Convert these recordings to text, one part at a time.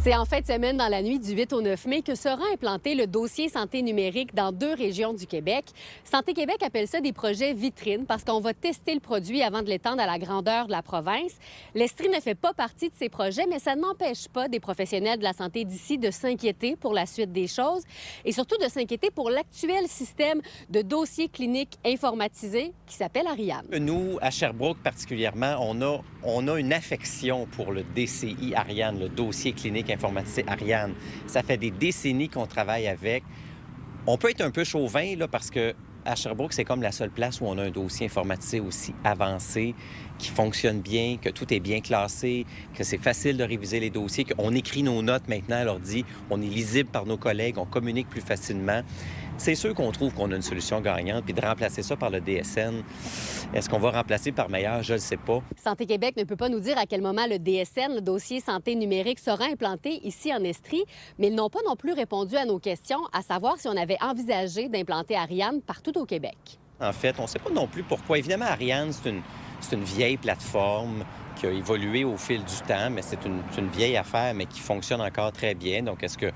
C'est en fin de semaine, dans la nuit du 8 au 9 mai, que sera implanté le dossier santé numérique dans 2 régions du Québec. Santé Québec appelle ça des projets vitrines parce qu'on va tester le produit avant de l'étendre à la grandeur de la province. L'Estrie ne fait pas partie de ces projets, mais ça n'empêche pas des professionnels de la santé d'ici de s'inquiéter pour la suite des choses et surtout de s'inquiéter pour l'actuel système de dossiers cliniques informatisés qui s'appelle Ariane. Nous, à Sherbrooke particulièrement, on a une affection pour le DCI Ariane, le dossier clinique informatisé Ariane. Ça fait des décennies qu'on travaille avec. On peut être un peu chauvin là, parce que à Sherbrooke, c'est comme la seule place où on a un dossier informatisé aussi avancé, qui fonctionne bien, que tout est bien classé, que c'est facile de réviser les dossiers, qu'on écrit nos notes maintenant à l'ordi, on est lisible par nos collègues, on communique plus facilement. C'est sûr qu'on trouve qu'on a une solution gagnante, puis de remplacer ça par le DSN, est-ce qu'on va remplacer par meilleur? Je ne le sais pas. Santé Québec ne peut pas nous dire à quel moment le DSN, le dossier santé numérique, sera implanté ici en Estrie, mais ils n'ont pas non plus répondu à nos questions, à savoir si on avait envisagé d'implanter Ariane partout au Québec. En fait, on ne sait pas non plus pourquoi. Évidemment, Ariane, c'est une vieille plateforme qui a évolué au fil du temps, mais c'est une vieille affaire, mais qui fonctionne encore très bien. Donc, est-ce que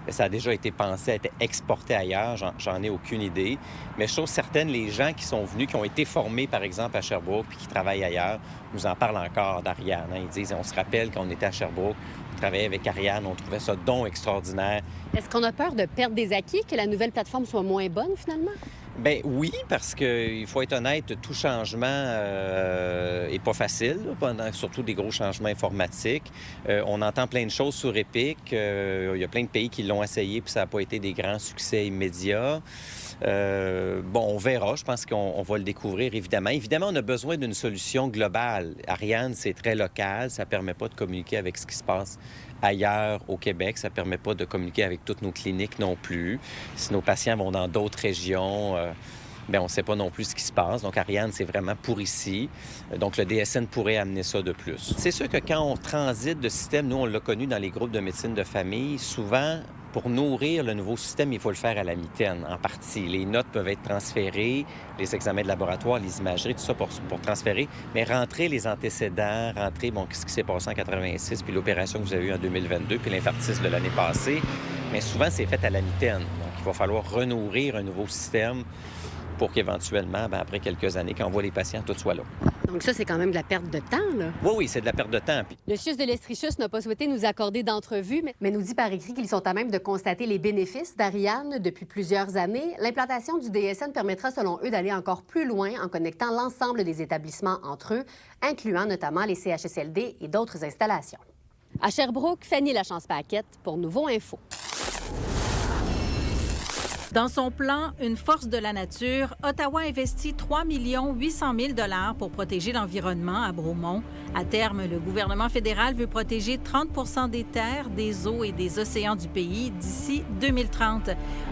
ça a déjà été pensé à être exporté ailleurs? J'en ai aucune idée. Mais chose certaine, les gens qui sont venus, qui ont été formés, par exemple, à Sherbrooke, puis qui travaillent ailleurs, nous en parlent encore d'Ariane. Ils disent, on se rappelle quand on était à Sherbrooke, on travaillait avec Ariane, on trouvait ça donc extraordinaire. Est-ce qu'on a peur de perdre des acquis, que la nouvelle plateforme soit moins bonne, finalement? Bien oui, parce qu'il faut être honnête, tout changement est pas facile, là, surtout des gros changements informatiques. On entend plein de choses sur Epic. Il y a plein de pays qui l'ont essayé, puis ça n'a pas été des grands succès immédiats. On verra. Je pense qu'on va le découvrir, évidemment. Évidemment, on a besoin d'une solution globale. Ariane, c'est très local. Ça ne permet pas de communiquer avec ce qui se passe ailleurs au Québec. Ça ne permet pas de communiquer avec toutes nos cliniques non plus. Si nos patients vont dans d'autres régions, on ne sait pas non plus ce qui se passe. Donc, Ariane, c'est vraiment pour ici. Donc, le DSN pourrait amener ça de plus. C'est sûr que quand on transite de système, nous, on l'a connu dans les groupes de médecine de famille, souvent, pour nourrir le nouveau système, il faut le faire à la mitaine, en partie. Les notes peuvent être transférées, les examens de laboratoire, les imageries, tout ça pour transférer, mais rentrer les antécédents, rentrer, ce qui s'est passé en 86, puis l'opération que vous avez eue en 2022, puis l'infarctus de l'année passée, mais souvent, c'est fait à la mitaine. Donc, il va falloir renourrir un nouveau système pour qu'éventuellement, après quelques années, quand on voit les patients, tout soit là. Donc ça, c'est quand même de la perte de temps, là. Oui, c'est de la perte de temps. Le CHUS de l'Estrie-CHUS n'a pas souhaité nous accorder d'entrevue, mais nous dit par écrit qu'ils sont à même de constater les bénéfices d'Ariane depuis plusieurs années. L'implantation du DSN permettra, selon eux, d'aller encore plus loin en connectant l'ensemble des établissements entre eux, incluant notamment les CHSLD et d'autres installations. À Sherbrooke, Fanny Lachance-Paquette pour Nouveau Info. Dans son plan « Une force de la nature », Ottawa investit 3 800 000 $ pour protéger l'environnement à Bromont. À terme, le gouvernement fédéral veut protéger 30 des terres, des eaux et des océans du pays d'ici 2030.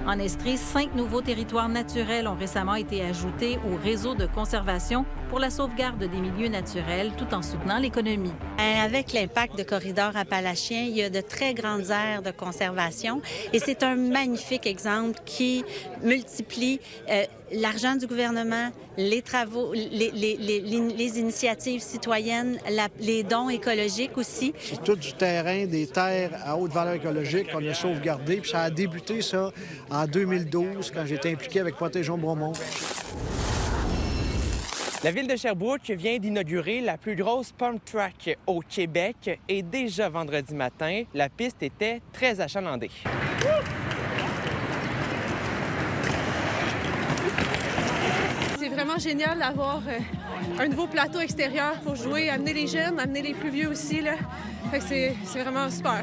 En Estrie, 5 nouveaux territoires naturels ont récemment été ajoutés au réseau de conservation pour la sauvegarde des milieux naturels tout en soutenant l'économie. Avec l'impact de Corridor appalachien, il y a de très grandes aires de conservation et c'est un magnifique exemple qui multiplie l'argent du gouvernement, les travaux, les initiatives citoyennes, les dons écologiques aussi. C'est tout du terrain, des terres à haute valeur écologique qu'on a sauvegardé. Puis ça a débuté, ça, en 2012, quand j'étais impliqué avec Protégeons Bromont. La ville de Sherbrooke vient d'inaugurer la plus grosse pump track au Québec et déjà vendredi matin, la piste était très achalandée. C'est vraiment génial d'avoir un nouveau plateau extérieur pour jouer, amener les jeunes, amener les plus vieux aussi. Là. Fait que c'est vraiment super.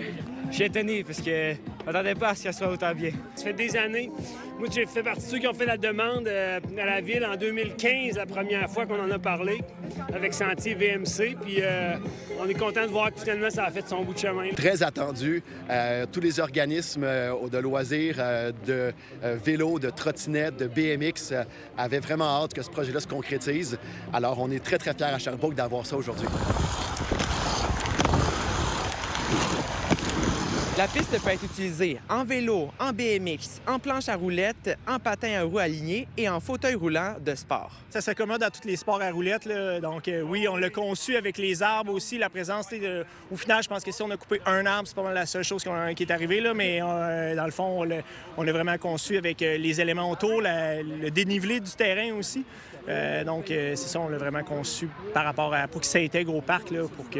Je suis étonné parce que je m'attendais pas à ce que ça soit autant bien. Ça fait des années. Moi, j'ai fait partie de ceux qui ont fait la demande à la ville en 2015, la première fois qu'on en a parlé, avec Sentier VMC. Puis on est content de voir que finalement, ça a fait son bout de chemin. Très attendu. Tous les organismes de loisirs, de vélo, de trottinette, de BMX avaient vraiment hâte que ce projet-là se concrétise. Alors, on est très, très fiers à Sherbrooke d'avoir ça aujourd'hui. La piste peut être utilisée en vélo, en BMX, en planche à roulettes, en patin à roues alignées et en fauteuil roulant de sport. Ça s'accommode à tous les sports à roulettes, là. Donc oui, on l'a conçu avec les arbres aussi, la présence. Au final, je pense que si on a coupé un arbre, c'est pas mal la seule chose qui est arrivée, là. Mais dans le fond, on l'a vraiment conçu avec les éléments autour, le dénivelé du terrain aussi. Donc c'est ça, on l'a vraiment conçu par rapport à pour que ça intègre au parc, là, pour que...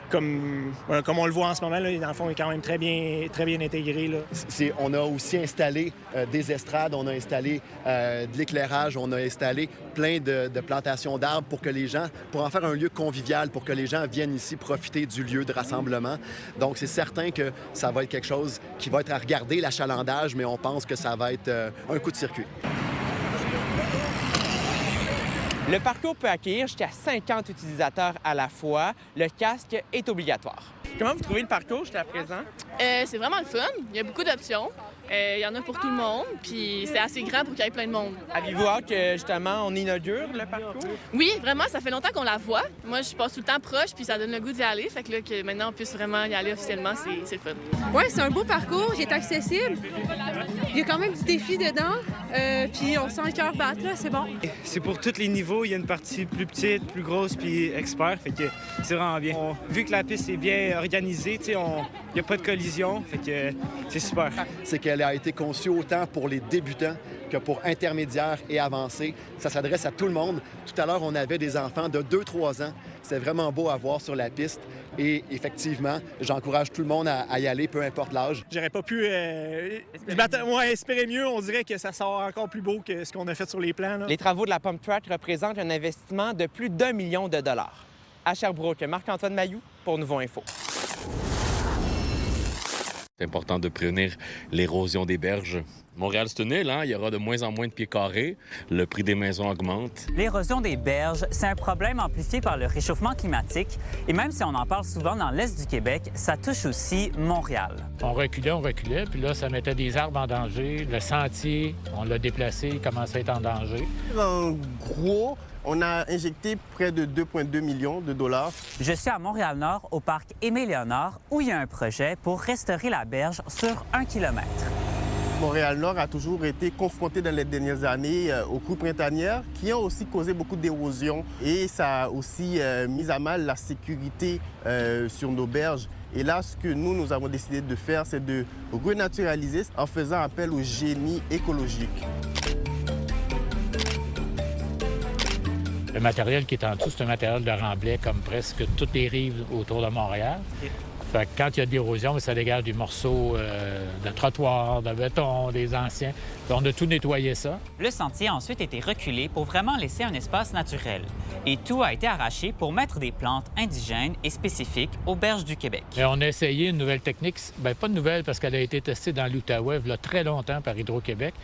Comme on le voit en ce moment, là, dans le fond, il est quand même très bien intégré. Là. On a aussi installé des estrades, on a installé de l'éclairage, on a installé plein de plantations d'arbres pour en faire un lieu convivial, pour que les gens viennent ici profiter du lieu de rassemblement. Donc, c'est certain que ça va être quelque chose qui va être à regarder, l'achalandage, mais on pense que ça va être un coup de circuit. Le parcours peut accueillir jusqu'à 50 utilisateurs à la fois. Le casque est obligatoire. Comment vous trouvez le parcours jusqu'à présent? C'est vraiment le fun. Il y a beaucoup d'options. Il y en a pour tout le monde, puis c'est assez grand pour qu'il y ait plein de monde. Avez-vous hâte que, justement, on inaugure le parcours? Oui, vraiment, ça fait longtemps qu'on la voit. Moi, je passe tout le temps proche, puis ça donne le goût d'y aller. Fait que là, que maintenant, on puisse vraiment y aller officiellement, c'est le fun. Oui, c'est un beau parcours, il est accessible. Il y a quand même du défi dedans, puis on sent le cœur battre, là, c'est bon. C'est pour tous les niveaux. Il y a une partie plus petite, plus grosse, puis expert. Fait que c'est vraiment bien. Vu que la piste est bien organisée, il n'y a pas de collision. Fait que c'est super. C'est qu'elle a été conçue autant pour les débutants que pour intermédiaires et avancés. Ça s'adresse à tout le monde. Tout à l'heure, on avait des enfants de 2-3 ans. C'est vraiment beau à voir sur la piste. Et effectivement, j'encourage tout le monde à y aller, peu importe l'âge. J'aurais pas pu espérer mieux. On dirait que ça sort encore plus beau que ce qu'on a fait sur les plans. Là. Les travaux de la Pump Track représentent un investissement de plus d'1 million de dollars. À Sherbrooke, Marc-Antoine Mailloux pour Nouveau Info. C'est important de prévenir l'érosion des berges. Montréal, c'est une île, hein? Il y aura de moins en moins de pieds carrés. Le prix des maisons augmente. L'érosion des berges, c'est un problème amplifié par le réchauffement climatique. Et même si on en parle souvent dans l'est du Québec, ça touche aussi Montréal. On reculait, puis là, ça mettait des arbres en danger. Le sentier, on l'a déplacé, il commençait à être en danger. En gros, on a injecté près de 2,2 millions de dollars. Je suis à Montréal-Nord, au parc Aimé-Léonard, où il y a un projet pour restaurer la berge sur 1 kilomètre. Montréal-Nord a toujours été confronté dans les dernières années aux crues printanières qui ont aussi causé beaucoup d'érosion et ça a aussi mis à mal la sécurité sur nos berges. Et là, ce que nous avons décidé de faire, c'est de renaturaliser en faisant appel au génie écologique. Le matériel qui est en dessous, c'est un matériel de remblai comme presque toutes les rives autour de Montréal. Fait que quand il y a de l'érosion, ça dégage des morceaux de trottoir, de béton, des anciens. On a tout nettoyé ça. Le sentier a ensuite été reculé pour vraiment laisser un espace naturel. Et tout a été arraché pour mettre des plantes indigènes et spécifiques aux berges du Québec. Et on a essayé une nouvelle technique, bien pas de nouvelle parce qu'elle a été testée dans l'Outaouais il y a très longtemps par Hydro-Québec,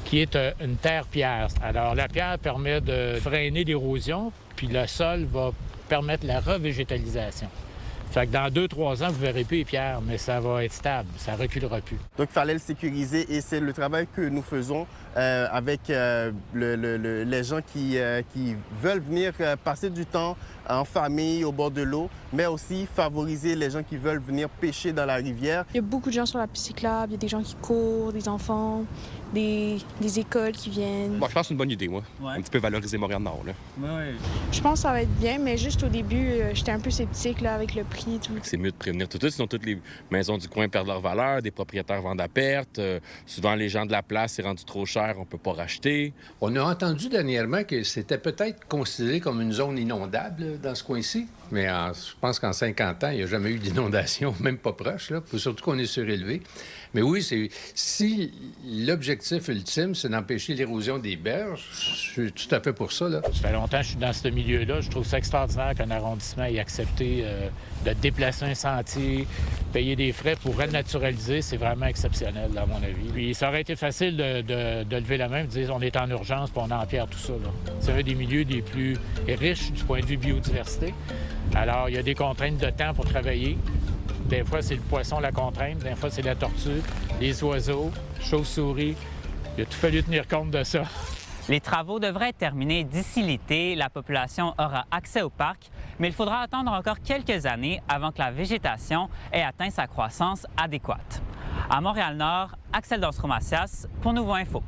qui est une terre-pierre. Alors la pierre permet de freiner l'érosion, puis le sol va permettre la revégétalisation. Fait que dans 2-3 ans, vous ne verrez plus les pierres, mais ça va être stable, ça ne reculera plus. Donc, il fallait le sécuriser et c'est le travail que nous faisons avec les gens qui veulent venir passer du temps en famille, au bord de l'eau, mais aussi favoriser les gens qui veulent venir pêcher dans la rivière. Il y a beaucoup de gens sur la piste cyclable, il y a des gens qui courent, des enfants, des écoles qui viennent. Bon, je pense que c'est une bonne idée, moi. Ouais. Un petit peu valoriser Montréal-Nord, là. Ouais. Je pense que ça va être bien, mais juste au début, j'étais un peu sceptique là, avec le prix et tout. C'est mieux de prévenir tout de suite, sinon toutes les maisons du coin perdent leur valeur, des propriétaires vendent à perte. Souvent, les gens de la place, c'est rendu trop cher, on peut pas racheter. On a entendu dernièrement que c'était peut-être considéré comme une zone inondable dans ce coin-ci. Mais je pense qu'en 50 ans, il n'y a jamais eu d'inondation, même pas proche, là. Surtout qu'on est surélevé. Mais oui, si l'objectif ultime, c'est d'empêcher l'érosion des berges, je suis tout à fait pour ça, là. Ça fait longtemps que je suis dans ce milieu-là. Je trouve ça extraordinaire qu'un arrondissement ait accepté de déplacer un sentier, payer des frais pour renaturaliser. C'est vraiment exceptionnel, à mon avis. Puis ça aurait été facile de lever la main et de dire on est en urgence puis on empierre tout ça, là. C'est un des milieux les plus riches du point de vue biodiversité. Alors, il y a des contraintes de temps pour travailler. Des fois, c'est le poisson, la contrainte. Des fois, c'est la tortue, les oiseaux, chauves-souris. Il a tout fallu tenir compte de ça. Les travaux devraient être terminés d'ici l'été. La population aura accès au parc, mais il faudra attendre encore quelques années avant que la végétation ait atteint sa croissance adéquate. À Montréal-Nord, Axel Danstro-Macias pour Nouveau Info.